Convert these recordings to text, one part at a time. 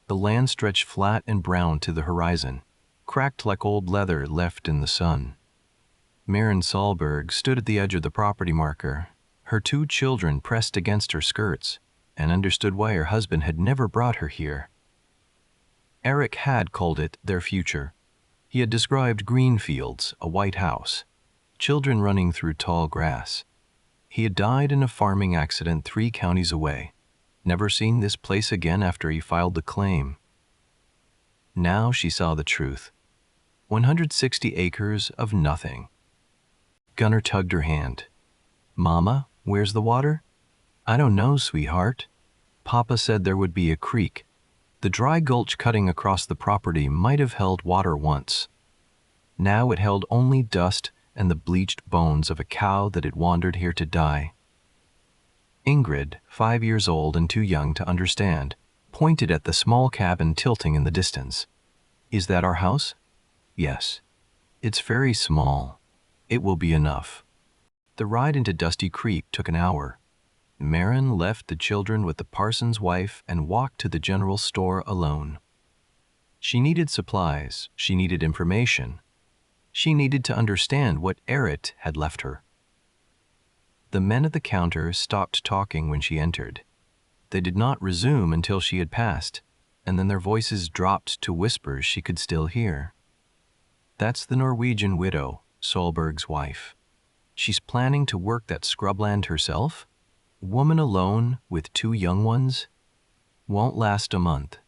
The land stretched flat and brown to the horizon, cracked like old leather left in the sun. Maren Solberg stood at the edge of the property marker, her 2 children pressed against her skirts, and understood why her husband had never brought her here. Eric had called it their future. He had described green fields, a white house, children running through tall grass. He had died in a farming accident 3 counties away, never seen this place again after he filed the claim. Now she saw the truth. 160 acres of nothing. Gunnar tugged her hand. "Mama, where's the water?" "I don't know, sweetheart. Papa said there would be a creek. The dry gulch cutting across the property might have held water once. Now it held only dust and the bleached bones of a cow that had wandered here to die." Ingrid, 5 years old and too young to understand, pointed at the small cabin tilting in the distance. "Is that our house?" "Yes. It's very small. It will be enough." The ride into Dusty Creek took an hour. Maren left the children with the parson's wife and walked to the general store alone. She needed supplies, she needed information. She needed to understand what Eric had left her. The men at the counter stopped talking when she entered. They did not resume until she had passed, and then their voices dropped to whispers she could still hear. "That's the Norwegian widow, Solberg's wife. She's planning to work that scrubland herself? Woman alone with 2 young ones? Won't last a month.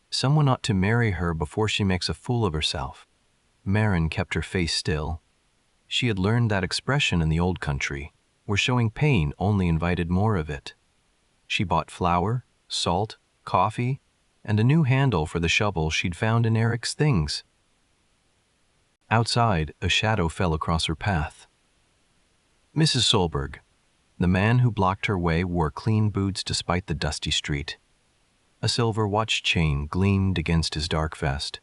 Someone ought to marry her before she makes a fool of herself." Maren kept her face still. She had learned that expression in the old country, where showing pain only invited more of it. She bought flour, salt, coffee, and a new handle for the shovel she'd found in Eric's things. Outside, a shadow fell across her path. Mrs. Solberg. The man who blocked her way wore clean boots despite the dusty street. A silver watch chain gleamed against his dark vest.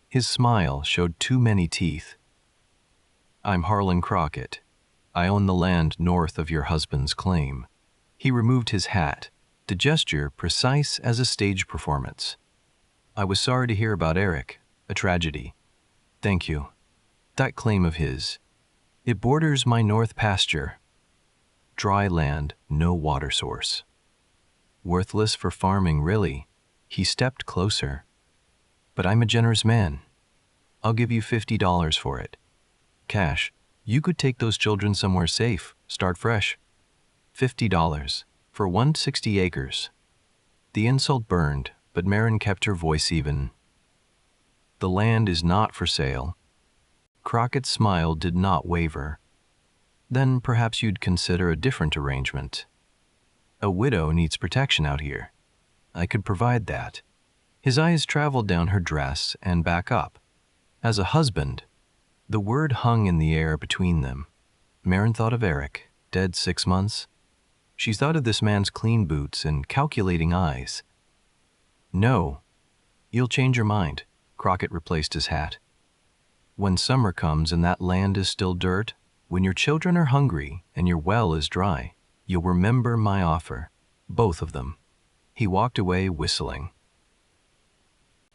His smile showed too many teeth. "I'm Harlan Crockett. I own the land north of your husband's claim." He removed his hat, the gesture precise as a stage performance. "I was sorry to hear about Eric, a tragedy." "Thank you. That claim of his. It borders my north pasture. Dry land, no water source. Worthless for farming, really." He stepped closer. "But I'm a generous man. I'll give you $50 for it. Cash. You could take those children somewhere safe, start fresh. $50 for 160 acres. The insult burned, but Maren kept her voice even. "The land is not for sale." Crockett's smile did not waver. "Then perhaps you'd consider a different arrangement. A widow needs protection out here. I could provide that." His eyes traveled down her dress and back up. As a husband, the word hung in the air between them. Maren thought of Eric, dead 6 months. She thought of this man's clean boots and calculating eyes. "No, you'll change your mind." Crockett replaced his hat. "When summer comes and that land is still dirt, when your children are hungry and your well is dry, you'll remember my offer, both of them." He walked away whistling.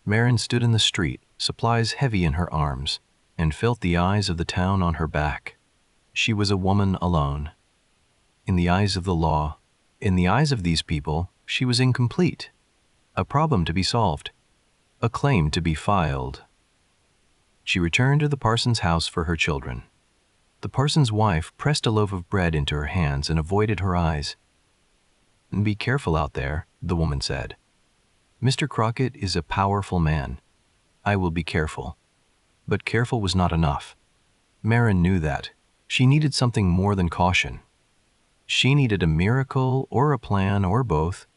Maren stood in the street, supplies heavy in her arms, and felt the eyes of the town on her back. She was a woman alone. In the eyes of the law, in the eyes of these people, she was incomplete. A problem to be solved, a claim to be filed. She returned to the parson's house for her children. The parson's wife pressed a loaf of bread into her hands and avoided her eyes. "Be careful out there," the woman said. "Mr. Crockett is a powerful man. I will be careful." But careful was not enough. Maren knew that. She needed something more than caution. She needed a miracle or a plan or both.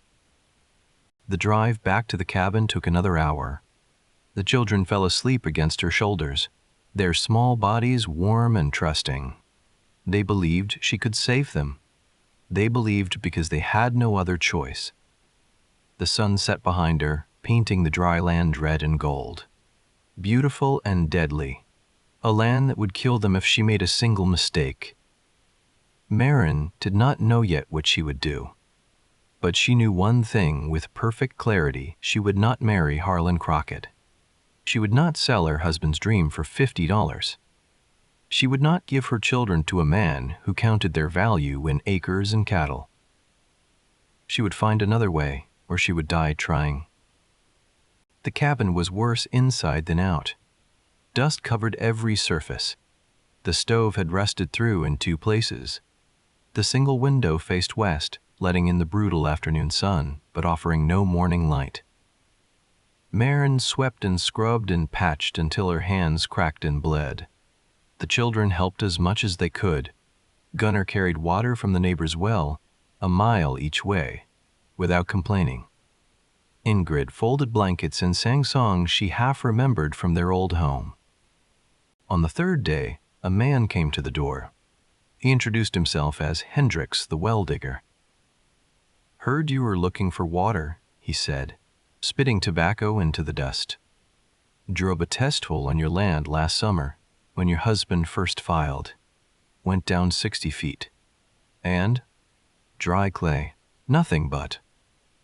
The drive back to the cabin took another hour. The children fell asleep against her shoulders, their small bodies warm and trusting. They believed she could save them. They believed because they had no other choice. The sun set behind her, painting the dry land red and gold. Beautiful and deadly. A land that would kill them if she made a single mistake. Maren did not know yet what she would do. But she knew one thing with perfect clarity: she would not marry Harlan Crockett. She would not sell her husband's dream for $50. She would not give her children to a man who counted their value in acres and cattle. She would find another way, or she would die trying. The cabin was worse inside than out. Dust covered every surface. The stove had rusted through in 2 places. The single window faced west, letting in the brutal afternoon sun, but offering no morning light. Maren swept and scrubbed and patched until her hands cracked and bled. The children helped as much as they could. Gunnar carried water from the neighbor's well, a mile each way, without complaining. Ingrid folded blankets and sang songs she half remembered from their old home. On the 3rd day, a man came to the door. He introduced himself as Hendricks, the well digger. "Heard you were looking for water," he said, spitting tobacco into the dust. "Drove a test hole on your land last summer when your husband first filed. Went down 60 feet. And? Dry clay. Nothing but.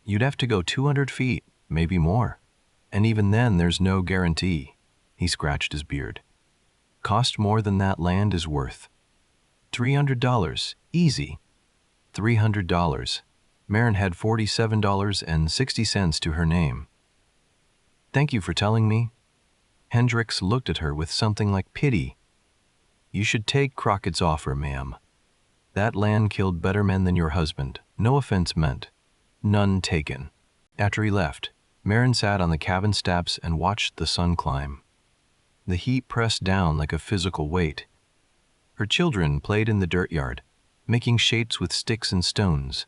You'd have to go 200 feet, maybe more. And even then there's no guarantee." He scratched his beard. "Cost more than that land is worth. $300, easy." $300. Maren had $47.60 to her name. "Thank you for telling me." Hendricks looked at her with something like pity. "You should take Crockett's offer, ma'am. That land killed better men than your husband. No offense meant. None taken." After he left, Maren sat on the cabin steps and watched the sun climb. The heat pressed down like a physical weight. Her children played in the dirt yard, making shapes with sticks and stones.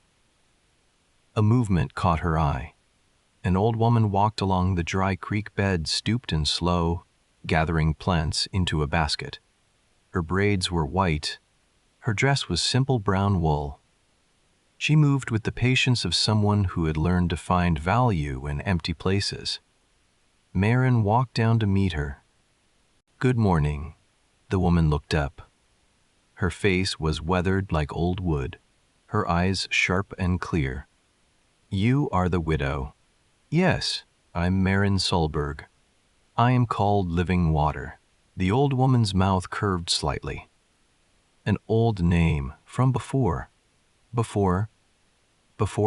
A movement caught her eye. An old woman walked along the dry creek bed, stooped and slow, gathering plants into a basket. Her braids were white. Her dress was simple brown wool. She moved with the patience of someone who had learned to find value in empty places. Maren walked down to meet her. "Good morning." The woman looked up. Her face was weathered like old wood, her eyes sharp and clear. "You are the widow." "Yes, I'm Maren Solberg. I am called Living Water." The old woman's mouth curved slightly. "An old name from before. Before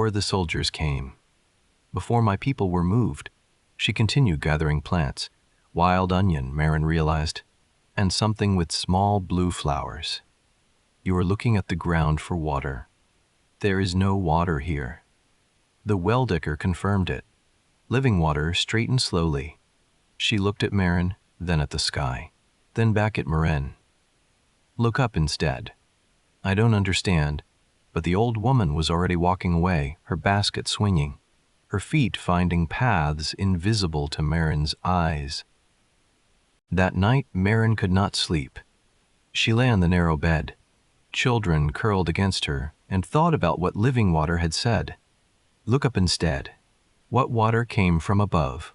the soldiers came. Before my people were moved." She continued gathering plants. Wild onion, Maren realized, and something with small blue flowers. "You are looking at the ground for water. There is no water here." The well digger confirmed it. Living Water straightened slowly. She looked at Maren, then at the sky, then back at Maren. "Look up instead." "I don't understand." But the old woman was already walking away, her basket swinging, her feet finding paths invisible to Maren's eyes. That night, Maren could not sleep. She lay on the narrow bed, children curled against her, and thought about what Living Water had said. Look up instead. What water came from above?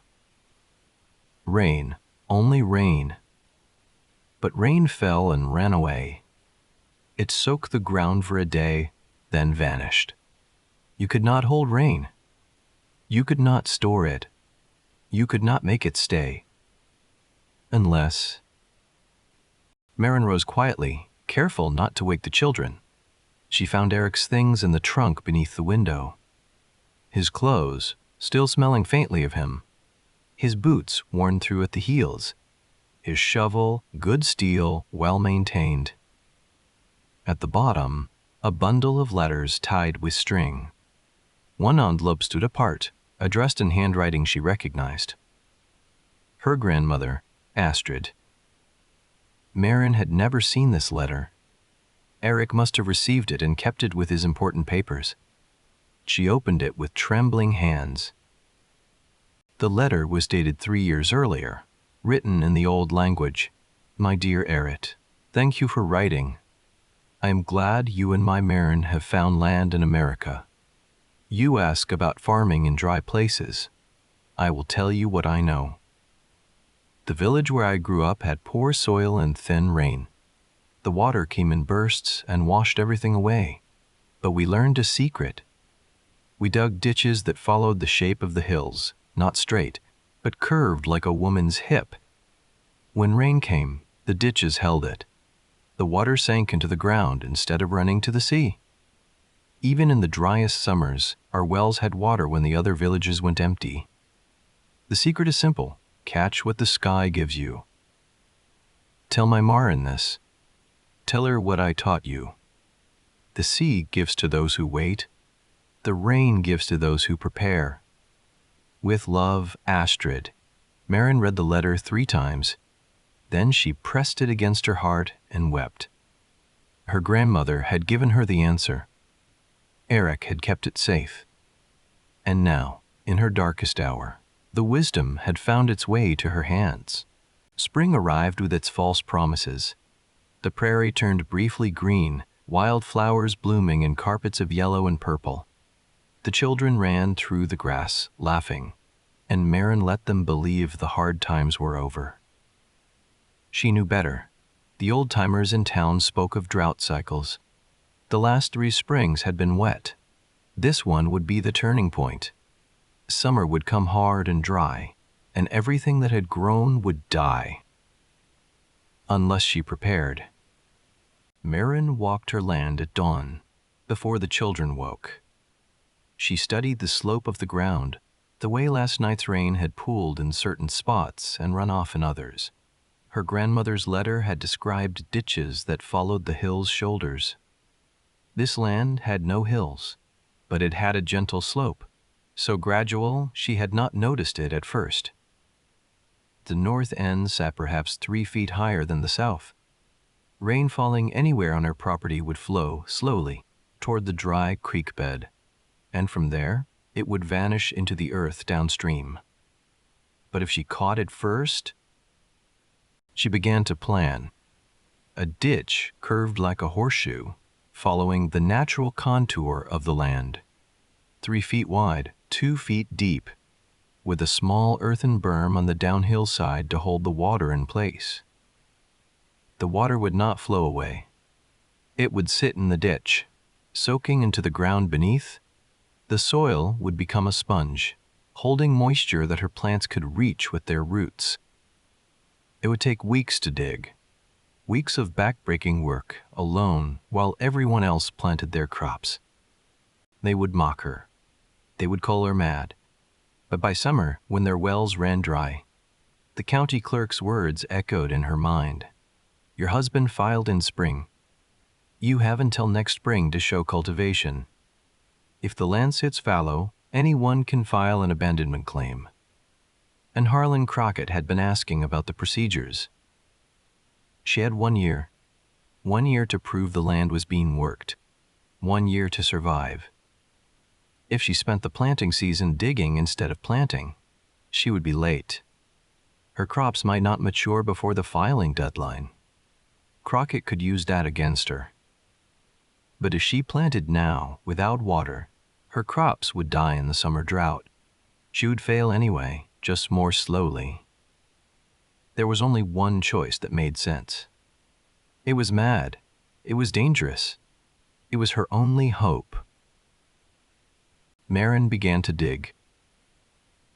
Rain, only rain. But rain fell and ran away. It soaked the ground for a day, then vanished. You could not hold rain. You could not store it. You could not make it stay. Unless... Maren rose quietly, careful not to wake the children. She found Eric's things in the trunk beneath the window. His clothes, still smelling faintly of him. His boots worn through at the heels. His shovel, good steel, well maintained. At the bottom, a bundle of letters tied with string. One envelope stood apart, addressed in handwriting she recognized. Her grandmother, Astrid. Maren had never seen this letter. Eric must have received it and kept it with his important papers. She opened it with trembling hands. The letter was dated 3 years earlier, written in the old language. "My dear Eric, thank you for writing. I am glad you and my Maren have found land in America. You ask about farming in dry places. I will tell you what I know. The village where I grew up had poor soil and thin rain. The water came in bursts and washed everything away. But we learned a secret. We dug ditches that followed the shape of the hills, not straight, but curved like a woman's hip. When rain came, the ditches held it. The water sank into the ground instead of running to the sea. Even in the driest summers, our wells had water when the other villages went empty. The secret is simple: catch what the sky gives you. Tell my Maren this. Tell her what I taught you. The sea gives to those who wait. The rain gives to those who prepare. With love, Astrid. Maren read the letter 3 times. Then she pressed it against her heart and wept. Her grandmother had given her the answer. Eric had kept it safe. And now, in her darkest hour, the wisdom had found its way to her hands. Spring arrived with its false promises. The prairie turned briefly green, wild flowers blooming in carpets of yellow and purple. The children ran through the grass, laughing, and Maren let them believe the hard times were over. She knew better. The old-timers in town spoke of drought cycles. The last 3 springs had been wet. This one would be the turning point. Summer would come hard and dry, and everything that had grown would die. Unless she prepared. Maren walked her land at dawn, before the children woke. She studied the slope of the ground, the way last night's rain had pooled in certain spots and run off in others. Her grandmother's letter had described ditches that followed the hill's shoulders. This land had no hills, but it had a gentle slope, so gradual she had not noticed it at first. The north end sat perhaps 3 feet higher than the south. Rain falling anywhere on her property would flow slowly toward the dry creek bed, and from there it would vanish into the earth downstream. But if she caught it first, she began to plan. A ditch curved like a horseshoe, following the natural contour of the land, 3 feet wide, 2 feet deep, with a small earthen berm on the downhill side to hold the water in place. The water would not flow away. It would sit in the ditch, soaking into the ground beneath. The soil would become a sponge, holding moisture that her plants could reach with their roots. It would take weeks to dig, weeks of back-breaking work, alone, while everyone else planted their crops. They would mock her. They would call her mad. But by summer, when their wells ran dry, the county clerk's words echoed in her mind. Your husband filed in spring. You have until next spring to show cultivation. If the land sits fallow, anyone can file an abandonment claim. And Harlan Crockett had been asking about the procedures. She had 1 year. 1 year to prove the land was being worked. 1 year to survive. If she spent the planting season digging instead of planting, she would be late. Her crops might not mature before the filing deadline. Crockett could use that against her. But if she planted now, without water, her crops would die in the summer drought. She would fail anyway, just more slowly. There was only one choice that made sense. It was mad. It was dangerous. It was her only hope. Maren began to dig.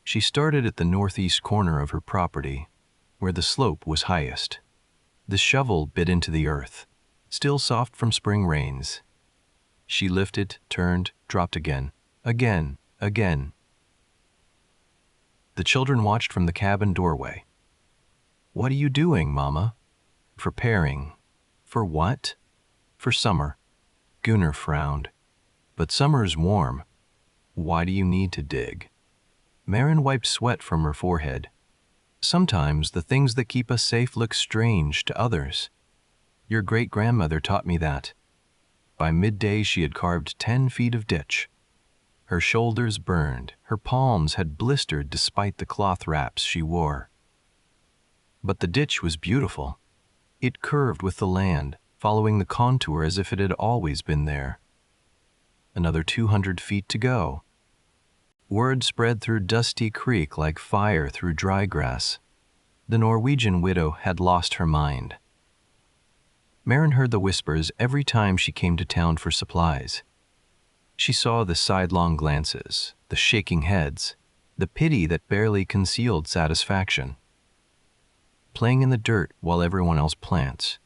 She started at the northeast corner of her property, where the slope was highest. The shovel bit into the earth, still soft from spring rains. She lifted, turned, dropped again, again. The children watched from the cabin doorway. What are you doing, Mama? Preparing. For what? For summer. Gunnar frowned. But summer's warm. Why do you need to dig? Maren wiped sweat from her forehead. Sometimes the things that keep us safe look strange to others. Your great-grandmother taught me that. By midday she had carved 10 feet of ditch. Her shoulders burned, her palms had blistered despite the cloth wraps she wore. But the ditch was beautiful. It curved with the land, following the contour as if it had always been there. Another 200 feet to go. Word spread through Dusty Creek like fire through dry grass. The Norwegian widow had lost her mind. Maren heard the whispers every time she came to town for supplies. She saw the sidelong glances, the shaking heads, the pity that barely concealed satisfaction. Playing in the dirt while everyone else plants.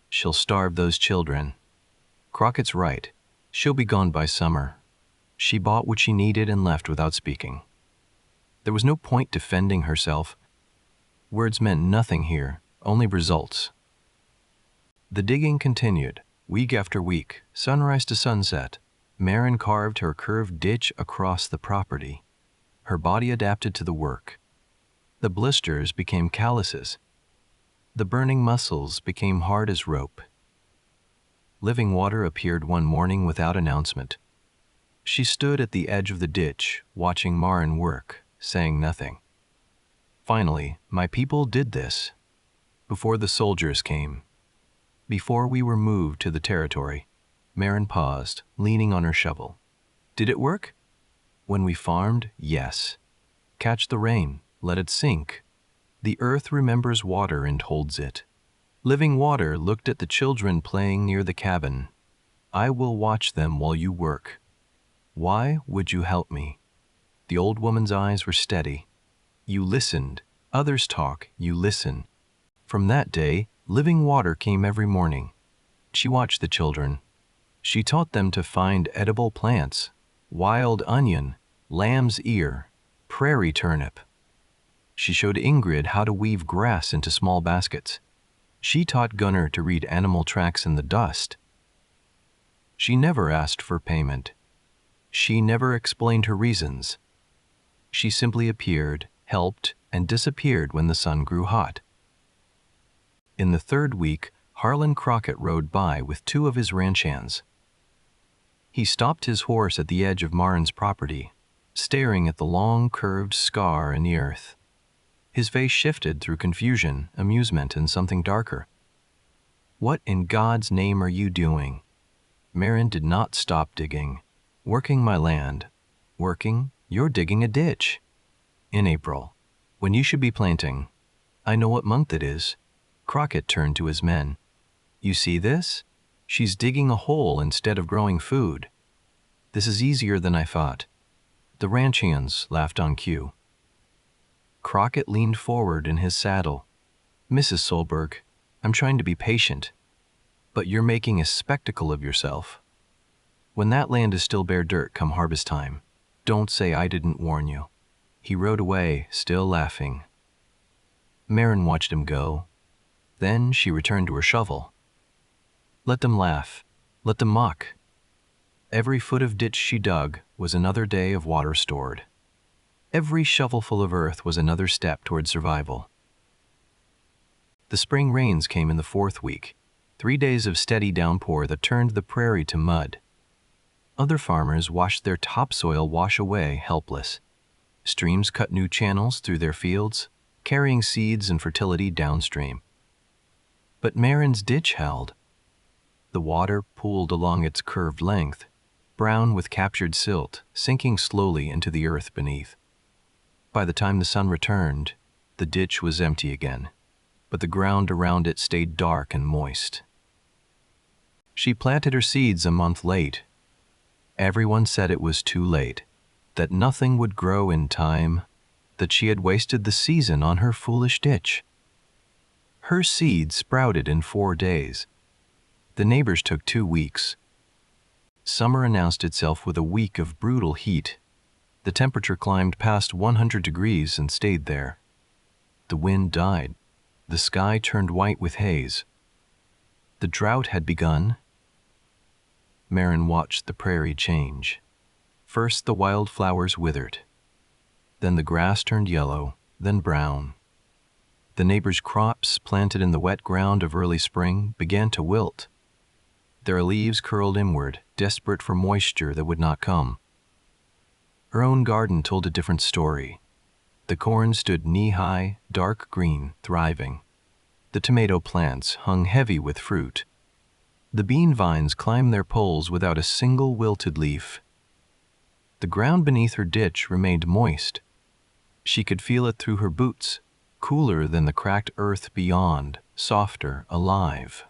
She'll starve those children. Crockett's right. She'll be gone by summer. She bought what she needed and left without speaking. There was no point defending herself. Words meant nothing here, only results. The digging continued, week after week, sunrise to sunset. Maren carved her curved ditch across the property. Her body adapted to the work. The blisters became calluses. The burning muscles became hard as rope. Living water appeared one morning without announcement. She stood at the edge of the ditch, watching Maren work, saying nothing. Finally, my people did this. Before the soldiers came. Before we were moved to the territory. Maren paused, leaning on her shovel. Did it work? When we farmed, yes. Catch the rain, let it sink. The earth remembers water and holds it. Living water looked at the children playing near the cabin. I will watch them while you work. Why would you help me? The old woman's eyes were steady. You listened. Others talk, you listen. From that day, living water came every morning. She watched the children. She taught them to find edible plants, wild onion, lamb's ear, prairie turnip. She showed Ingrid how to weave grass into small baskets. She taught Gunnar to read animal tracks in the dust. She never asked for payment. She never explained her reasons. She simply appeared, helped, and disappeared when the sun grew hot. In the third week, Harlan Crockett rode by with two of his ranch hands. He stopped his horse at the edge of Maren's property, staring at the long, curved scar in the earth. His face shifted through confusion, amusement, and something darker. What in God's name are you doing? Maren did not stop digging. Working my land. Working? You're digging a ditch. In April, when you should be planting. I know what month it is. Crockett turned to his men. You see this? She's digging a hole instead of growing food. This is easier than I thought. The ranch hands laughed on cue. Crockett leaned forward in his saddle. Mrs. Solberg, I'm trying to be patient, but you're making a spectacle of yourself. When that land is still bare dirt come harvest time, don't say I didn't warn you. He rode away, still laughing. Maren watched him go. Then she returned to her shovel. Let them laugh. Let them mock. Every foot of ditch she dug was another day of water stored. Every shovelful of earth was another step toward survival. The spring rains came in the fourth week, 3 days of steady downpour that turned the prairie to mud. Other farmers watched their topsoil wash away helpless. Streams cut new channels through their fields, carrying seeds and fertility downstream. But Maren's ditch held. The water pooled along its curved length, brown with captured silt, sinking slowly into the earth beneath. By the time the sun returned, the ditch was empty again, but the ground around it stayed dark and moist. She planted her seeds a month late. Everyone said it was too late, that nothing would grow in time, that she had wasted the season on her foolish ditch. Her seeds sprouted in 4 days. The neighbors took 2 weeks. Summer announced itself with a week of brutal heat. The temperature climbed past 100 degrees and stayed there. The wind died. The sky turned white with haze. The drought had begun. Maren watched the prairie change. First the wildflowers withered. Then the grass turned yellow, then brown. The neighbors' crops, planted in the wet ground of early spring, began to wilt. Their leaves curled inward, desperate for moisture that would not come. Her own garden told a different story. The corn stood knee-high, dark green, thriving. The tomato plants hung heavy with fruit. The bean vines climbed their poles without a single wilted leaf. The ground beneath her ditch remained moist. She could feel it through her boots, cooler than the cracked earth beyond, softer, alive.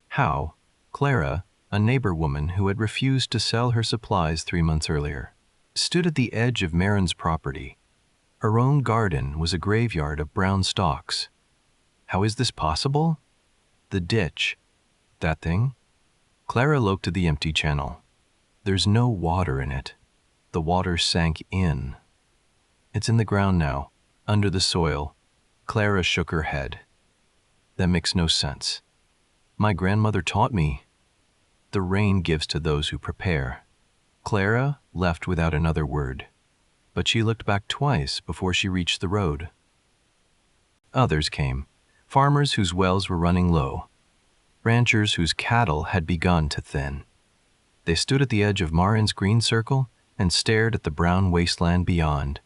How? Clara, a neighbor woman who had refused to sell her supplies 3 months earlier, stood at the edge of Maren's property. Her own garden was a graveyard of brown stalks. How is this possible? The ditch. That thing? Clara looked at the empty channel. There's no water in it. The water sank in. It's in the ground now, under the soil. Clara shook her head. That makes no sense. My grandmother taught me. The rain gives to those who prepare. Clara left without another word, but she looked back twice before she reached the road. Others came, farmers whose wells were running low, ranchers whose cattle had begun to thin. They stood at the edge of Maren's green circle and stared at the brown wasteland beyond.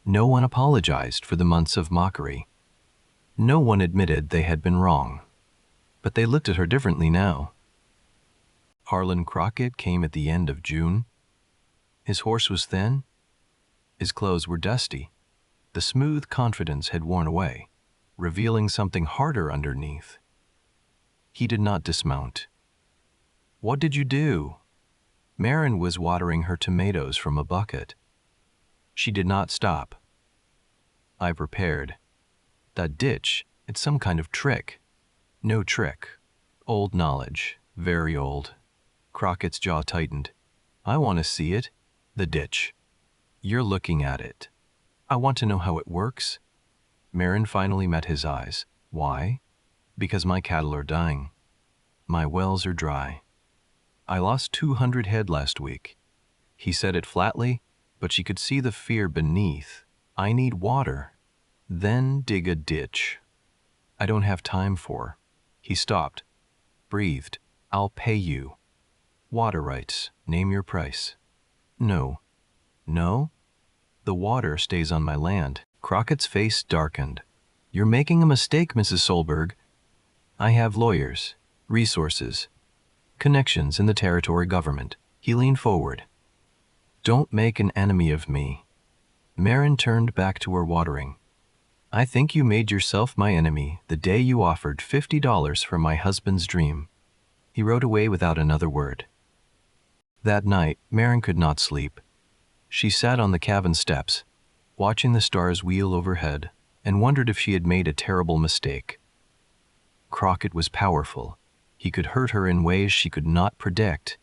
No one apologized for the months of mockery. No one admitted they had been wrong, but they looked at her differently now. Harlan Crockett came at the end of June. His horse was thin. His clothes were dusty. The smooth confidence had worn away, revealing something harder underneath. He did not dismount. What did you do? Maren was watering her tomatoes from a bucket. She did not stop. I prepared. That ditch, it's some kind of trick. No trick. Old knowledge. Very old. Crockett's jaw tightened. I want to see it. The ditch. You're looking at it. I want to know how it works. Maren finally met his eyes. Why? Because my cattle are dying. My wells are dry. I lost 200 head last week. He said it flatly, but she could see the fear beneath. I need water. Then dig a ditch. I don't have time for. He stopped, breathed. I'll pay you. Water rights. Name your price. No. No? The water stays on my land. Crockett's face darkened. You're making a mistake, Mrs. Solberg. I have lawyers, resources, connections in the territory government. He leaned forward. Don't make an enemy of me. Maren turned back to her watering. I think you made yourself my enemy the day you offered $50 for my husband's dream. He rode away without another word. That night, Maren could not sleep. She sat on the cabin steps, watching the stars wheel overhead, and wondered if she had made a terrible mistake. Crockett was powerful. He could hurt her in ways she could not predict.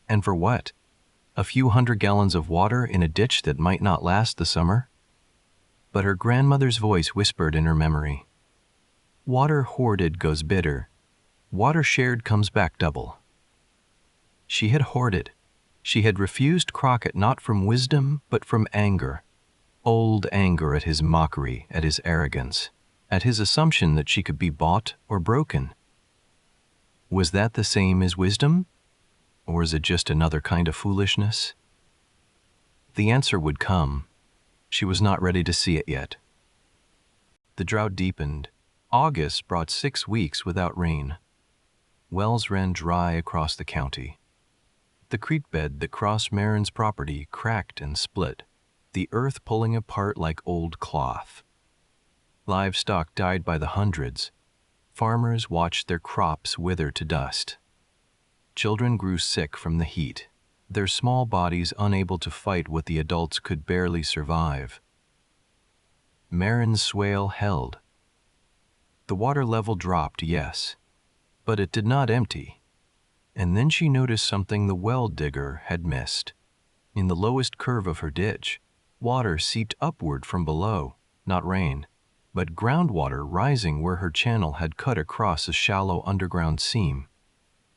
And for what? A few 100 gallons of water in a ditch that might not last the summer? But her grandmother's voice whispered in her memory. Water hoarded goes bitter. Water shared comes back double. She had hoarded. She had refused Crockett not from wisdom, but from anger. Old anger at his mockery, at his arrogance, at his assumption that she could be bought or broken. Was that the same as wisdom? Or is it just another kind of foolishness? The answer would come. She was not ready to see it yet. The drought deepened. August brought 6 weeks without rain. Wells ran dry across the county. The creek bed that crossed Maren's property cracked and split, the earth pulling apart like old cloth. Livestock died by the hundreds. Farmers watched their crops wither to dust. Children grew sick from the heat, their small bodies unable to fight what the adults could barely survive. Maren's swale held. The water level dropped, yes, but it did not empty. And then she noticed something the well digger had missed. In the lowest curve of her ditch, water seeped upward from below, not rain, but groundwater rising where her channel had cut across a shallow underground seam.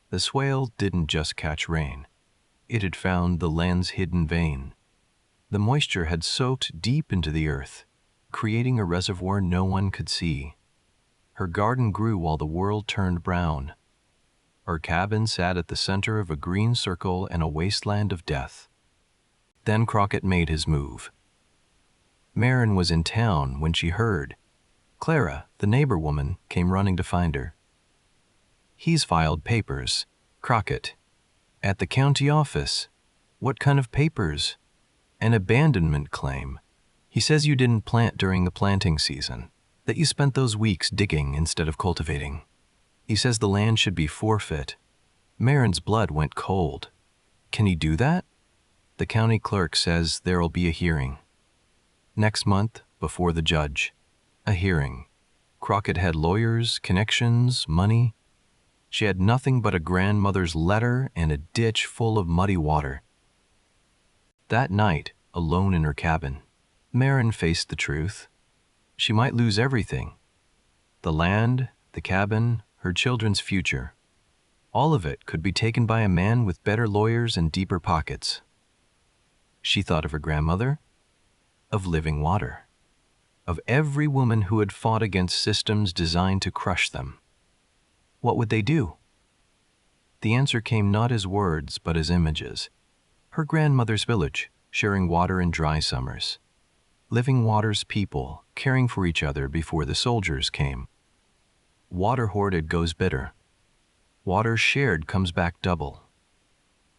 The swale didn't just catch rain. It had found the land's hidden vein. The moisture had soaked deep into the earth, creating a reservoir no one could see. Her garden grew while the world turned brown. Her cabin sat at the center of a green circle and a wasteland of death. Then Crockett made his move. Maren was in town when she heard. Clara, the neighbor woman, came running to find her. He's filed papers. Crockett. At the county office. What kind of papers? An abandonment claim. He says you didn't plant during the planting season, that you spent those weeks digging instead of cultivating. He says the land should be forfeit. Maren's blood went cold. Can he do that? The county clerk says there'll be a hearing. Next month, before the judge. A hearing. Crockett had lawyers, connections, money. She had nothing but a grandmother's letter and a ditch full of muddy water. That night, alone in her cabin, Maren faced the truth. She might lose everything. The land, the cabin, her children's future. All of it could be taken by a man with better lawyers and deeper pockets. She thought of her grandmother, of living water, of every woman who had fought against systems designed to crush them. What would they do? The answer came not as words, but as images. Her grandmother's village, sharing water in dry summers. Living water's people, caring for each other before the soldiers came. Water hoarded goes bitter. Water shared comes back double.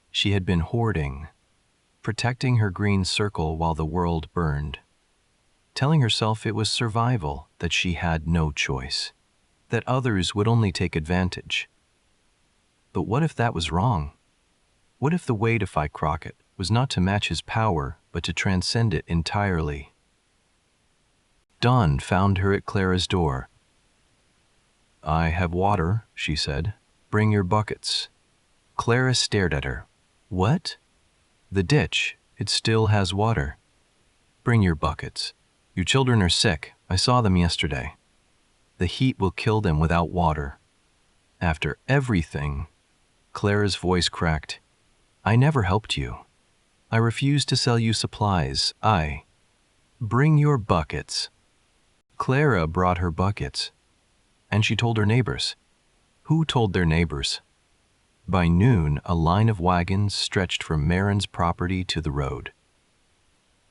She had been hoarding, protecting her green circle while the world burned, telling herself it was survival, that she had no choice, that others would only take advantage. But what if that was wrong? What if the way to fight Crockett was not to match his power, but to transcend it entirely? Dawn found her at Clara's door. "I have water," she said. "Bring your buckets." Clara stared at her. "What?" "The ditch. It still has water. Bring your buckets. Your children are sick. I saw them yesterday. The heat will kill them without water." After everything, Clara's voice cracked. "I never helped you. I refused to sell you supplies. Bring your buckets." Clara brought her buckets, and she told her neighbors. Who told their neighbors? By noon, a line of wagons stretched from Maren's property to the road.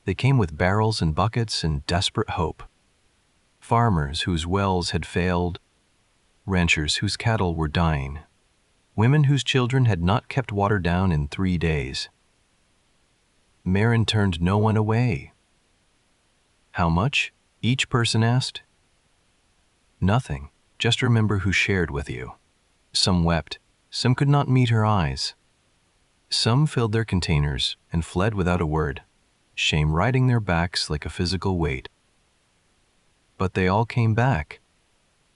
They came with barrels and buckets and desperate hope. Farmers whose wells had failed, ranchers whose cattle were dying, women whose children had not kept water down in 3 days. Maren turned no one away. "How much?" each person asked. "Nothing. Just remember who shared with you." Some wept. Some could not meet her eyes. Some filled their containers and fled without a word, shame riding their backs like a physical weight. But they all came back,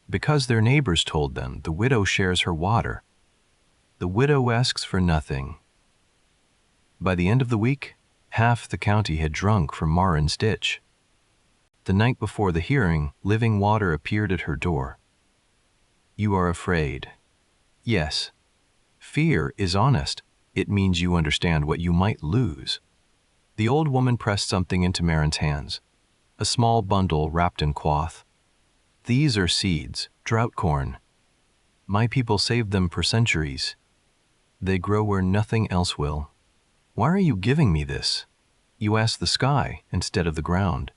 because their neighbors told them the widow shares her water. The widow asks for nothing. By the end of the week, half the county had drunk from Maren's ditch. The night before the hearing, living water appeared at her door. "You are afraid." Yes. Fear is honest. It means you understand what you might lose. The old woman pressed something into Maren's hands, a small bundle wrapped in cloth. "These are seeds, drought corn. My people saved them for centuries. They grow where nothing else will. Why are you giving me this? You asked the sky instead of the ground.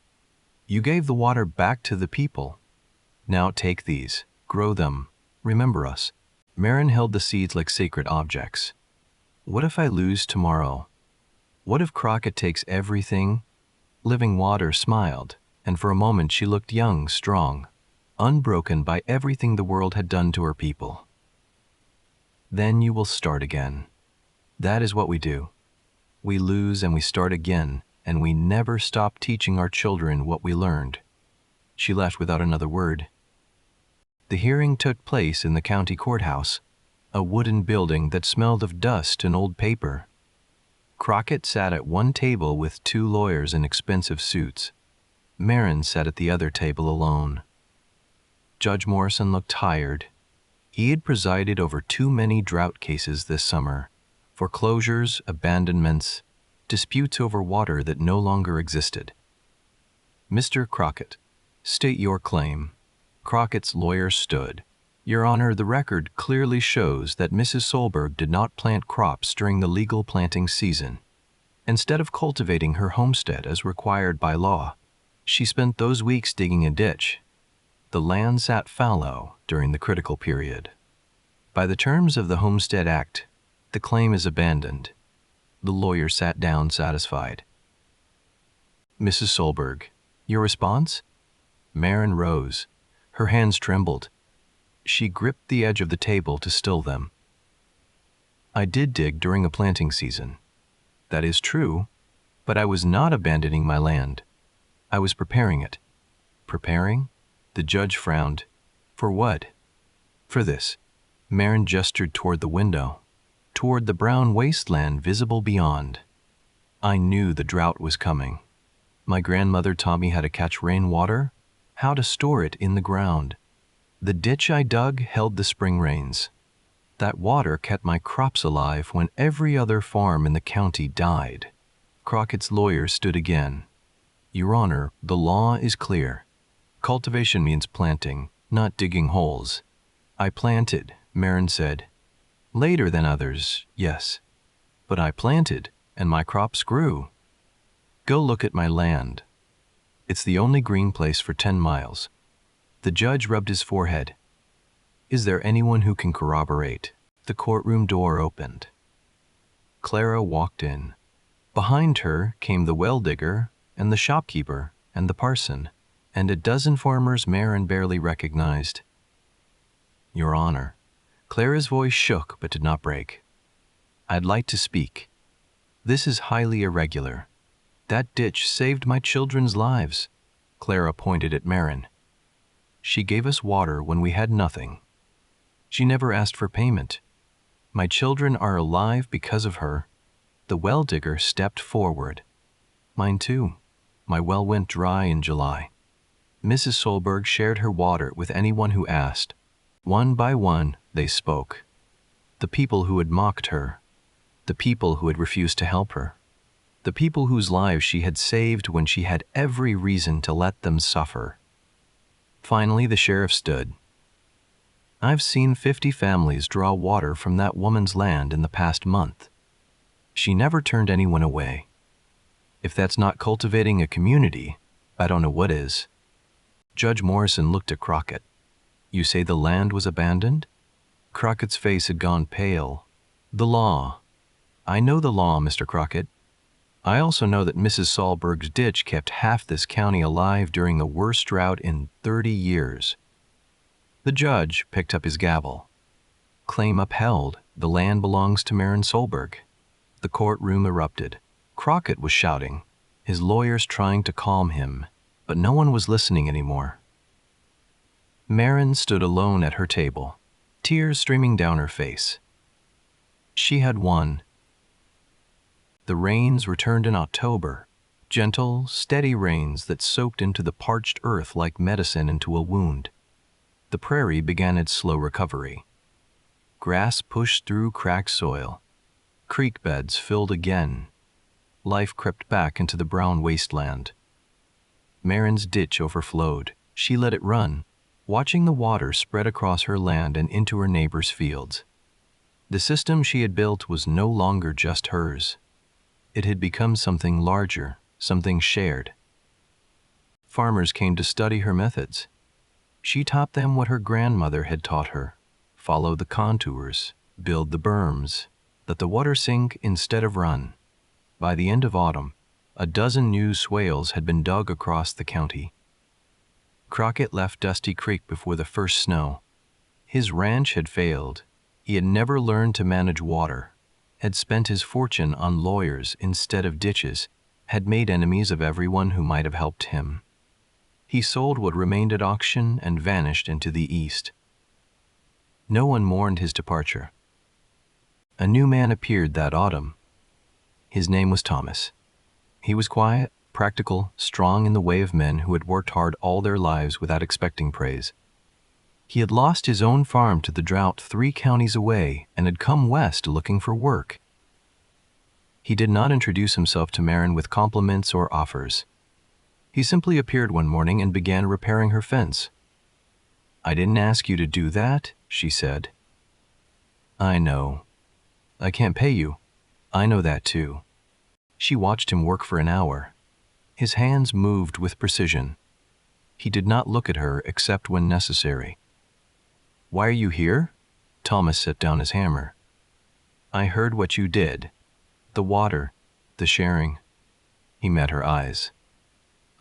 You gave the water back to the people. Now take these, grow them, remember us." Maren held the seeds like sacred objects. What if I lose tomorrow? What if Crockett takes everything? Living water smiled, and for a moment she looked young, strong, unbroken by everything the world had done to her people. "Then you will start again." That is what we do. We lose and we start again, and we never stop teaching our children what we learned. She left without another word. The hearing took place in the county courthouse, a wooden building that smelled of dust and old paper. Crockett sat at one table with 2 lawyers in expensive suits. Maren sat at the other table alone. Judge Morrison looked tired. He had presided over too many drought cases this summer, foreclosures, abandonments, disputes over water that no longer existed. "Mr. Crockett, state your claim." Crockett's lawyer stood. "Your Honor, the record clearly shows that Mrs. Solberg did not plant crops during the legal planting season. Instead of cultivating her homestead as required by law, she spent those weeks digging a ditch. The land sat fallow during the critical period. By the terms of the Homestead Act, the claim is abandoned." The lawyer sat down satisfied. "Mrs. Solberg, your response?" Maren rose. Her hands trembled. She gripped the edge of the table to still them. I did dig during a planting season. That is true, but I was not abandoning my land. I was preparing it. Preparing? The judge frowned. For what? For this. Maren gestured toward the window, toward the brown wasteland visible beyond. I knew the drought was coming. My grandmother taught me how to catch rainwater, how to store it in the ground. The ditch I dug held the spring rains. That water kept my crops alive when every other farm in the county died. Crockett's lawyer stood again. Your Honor, the law is clear. Cultivation means planting, not digging holes. I planted, Maren said. Later than others, yes. But I planted, and my crops grew. Go look at my land. It's the only green place for 10 miles. The judge rubbed his forehead. Is there anyone who can corroborate? The courtroom door opened. Clara walked in. Behind her came the well digger and the shopkeeper and the parson and a dozen farmers Maren barely recognized. Your Honor. Clara's voice shook but did not break. I'd like to speak. This is highly irregular. That ditch saved my children's lives. Clara pointed at Maren. She gave us water when we had nothing. She never asked for payment. My children are alive because of her. The well digger stepped forward. Mine too. My well went dry in July. Mrs. Solberg shared her water with anyone who asked. One by one, they spoke. The people who had mocked her. The people who had refused to help her. The people whose lives she had saved when she had every reason to let them suffer. Finally, the sheriff stood. I've seen 50 families draw water from that woman's land in the past month. She never turned anyone away. If that's not cultivating a community, I don't know what is. Judge Morrison looked at Crockett. You say the land was abandoned? Crockett's face had gone pale. The law. I know the law, Mr. Crockett. I also know that Mrs. Solberg's ditch kept half this county alive during the worst drought in 30 years. The judge picked up his gavel. Claim upheld. The land belongs to Maren Solberg. The courtroom erupted. Crockett was shouting, his lawyers trying to calm him, but no one was listening anymore. Maren stood alone at her table, tears streaming down her face. She had won. The rains returned in October, gentle, steady rains that soaked into the parched earth like medicine into a wound. The prairie began its slow recovery. Grass pushed through cracked soil. Creek beds filled again. Life crept back into the brown wasteland. Maren's ditch overflowed. She let it run, watching the water spread across her land and into her neighbors' fields. The system she had built was no longer just hers. It had become something larger, something shared. Farmers came to study her methods. She taught them what her grandmother had taught her. Follow the contours, build the berms, let the water sink instead of run. By the end of autumn, a dozen new swales had been dug across the county. Crockett left Dusty Creek before the first snow. His ranch had failed. He had never learned to manage water, had spent his fortune on lawyers instead of ditches, had made enemies of everyone who might have helped him. He sold what remained at auction and vanished into the east. No one mourned his departure. A new man appeared that autumn. His name was Thomas. He was quiet, practical, strong in the way of men who had worked hard all their lives without expecting praise. He had lost his own farm to the drought 3 counties away and had come west looking for work. He did not introduce himself to Maren with compliments or offers. He simply appeared one morning and began repairing her fence. I didn't ask you to do that, she said. I know. I can't pay you. I know that too. She watched him work for an hour. His hands moved with precision. He did not look at her except when necessary. Why are you here? Thomas set down his hammer. I heard what you did. The water, the sharing. He met her eyes.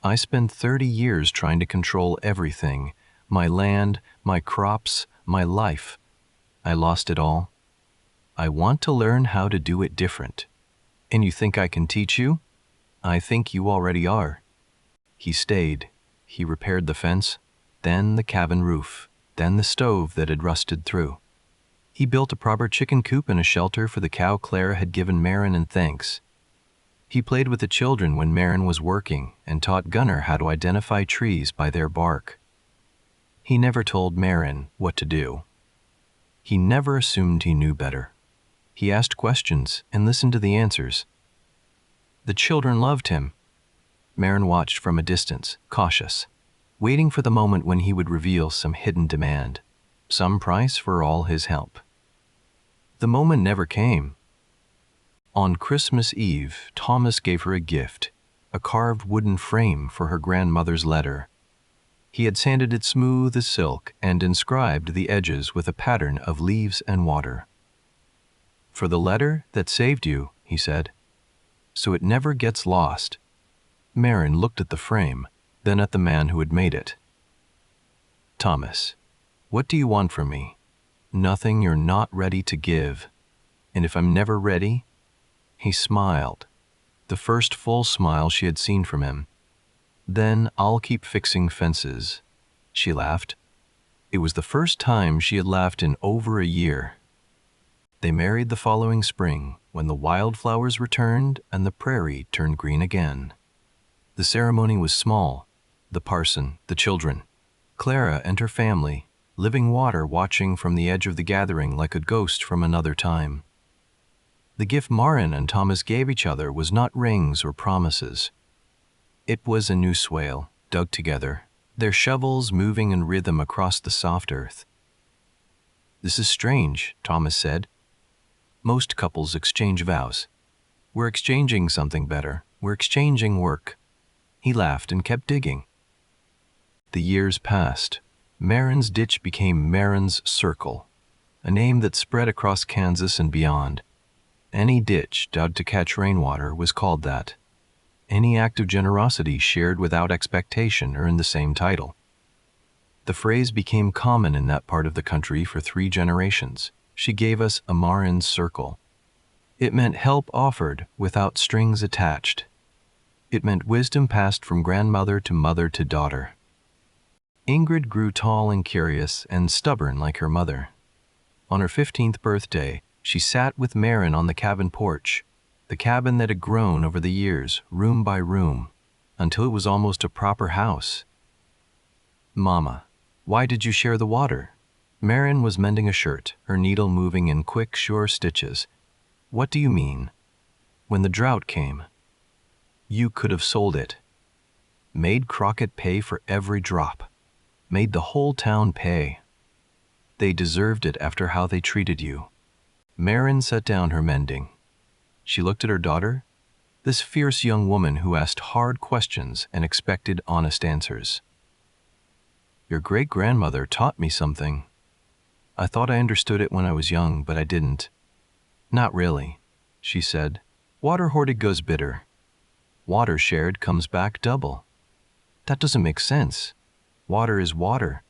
I spent 30 years trying to control everything, my land, my crops, my life. I lost it all. I want to learn how to do it different. And you think I can teach you? I think you already are. He stayed. He repaired the fence, then the cabin roof, then the stove that had rusted through. He built a proper chicken coop and a shelter for the cow Clara had given Maren in thanks. He played with the children when Maren was working and taught Gunnar how to identify trees by their bark. He never told Maren what to do. He never assumed he knew better. He asked questions and listened to the answers. The children loved him. Maren watched from a distance, cautious, waiting for the moment when he would reveal some hidden demand, some price for all his help. The moment never came. On Christmas Eve, Thomas gave her a gift, a carved wooden frame for her grandmother's letter. He had sanded it smooth as silk and inscribed the edges with a pattern of leaves and water. For the letter that saved you, he said, so it never gets lost. Maren looked at the frame, then at the man who had made it. Thomas, what do you want from me? Nothing you're not ready to give. And if I'm never ready? He smiled, the first full smile she had seen from him. Then I'll keep fixing fences. She laughed. It was the first time she had laughed in over a year. They married the following spring, when the wildflowers returned and the prairie turned green again. The ceremony was small. The parson, the children, Clara and her family, living water watching from the edge of the gathering like a ghost from another time. The gift Maren and Thomas gave each other was not rings or promises. It was a new swale, dug together, their shovels moving in rhythm across the soft earth. This is strange, Thomas said. Most couples exchange vows. We're exchanging something better. We're exchanging work. He laughed and kept digging. The years passed. Maren's ditch became Maren's Circle, a name that spread across Kansas and beyond. Any ditch dug to catch rainwater was called that. Any act of generosity shared without expectation earned the same title. The phrase became common in that part of the country for 3 generations. She gave us a Maren's Circle. It meant help offered without strings attached. It meant wisdom passed from grandmother to mother to daughter. Ingrid grew tall and curious and stubborn like her mother. On her 15th birthday, she sat with Maren on the cabin porch, the cabin that had grown over the years, room by room, until it was almost a proper house. Mama, why did you share the water? Maren was mending a shirt, her needle moving in quick, sure stitches. What do you mean? When the drought came, you could have sold it. Made Crockett pay for every drop. Made the whole town pay. They deserved it after how they treated you. Maren set down her mending. She looked at her daughter, this fierce young woman who asked hard questions and expected honest answers. Your great-grandmother taught me something. I thought I understood it when I was young, but I didn't. Not really, she said. Water hoarded goes bitter. Water shared comes back double. That doesn't make sense. Water is water.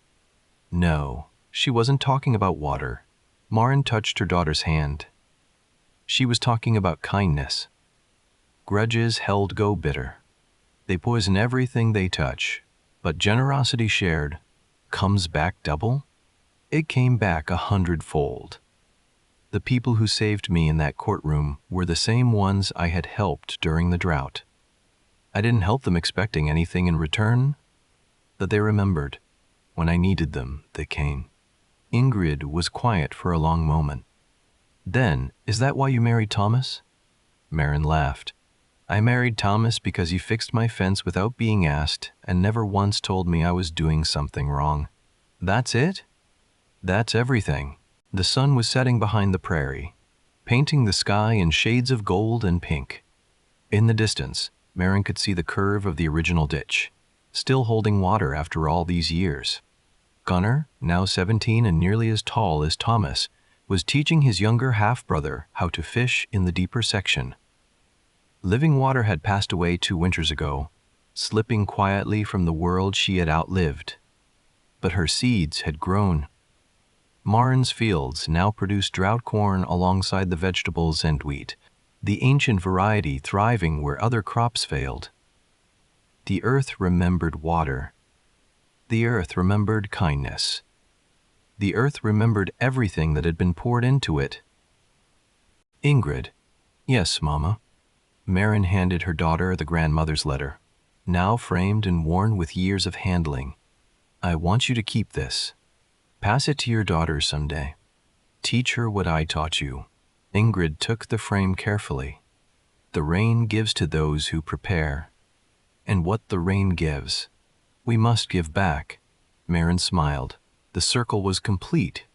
No, she wasn't talking about water. Maren touched her daughter's hand. She was talking about kindness. Grudges held go bitter. They poison everything they touch, but generosity shared comes back double? It came back 100-fold. The people who saved me in that courtroom were the same ones I had helped during the drought. I didn't help them expecting anything in return, but they remembered. When I needed them, they came. Ingrid was quiet for a long moment. Then, is that why you married Thomas? Maren laughed. I married Thomas because he fixed my fence without being asked and never once told me I was doing something wrong. That's it? That's everything. The sun was setting behind the prairie, painting the sky in shades of gold and pink. In the distance, Maren could see the curve of the original ditch, still holding water after all these years. Gunnar, now 17 and nearly as tall as Thomas, was teaching his younger half-brother how to fish in the deeper section. Living Water had passed away 2 winters ago, slipping quietly from the world she had outlived. But her seeds had grown. Maren's fields now produced drought corn alongside the vegetables and wheat, the ancient variety thriving where other crops failed. The earth remembered water. The earth remembered kindness. The earth remembered everything that had been poured into it. Ingrid. Yes, Mama. Maren handed her daughter the grandmother's letter, now framed and worn with years of handling. I want you to keep this. Pass it to your daughter someday. Teach her what I taught you. Ingrid took the frame carefully. The rain gives to those who prepare. And what the rain gives, we must give back. Maren smiled. The circle was complete.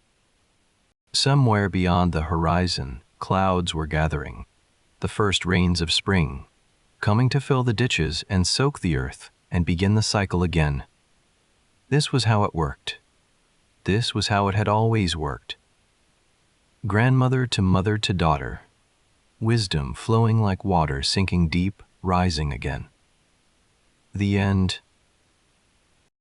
Somewhere beyond the horizon, clouds were gathering. The first rains of spring, coming to fill the ditches and soak the earth and begin the cycle again. This was how it worked. This was how it had always worked. Grandmother to mother to daughter. Wisdom flowing like water, sinking deep, rising again. The end.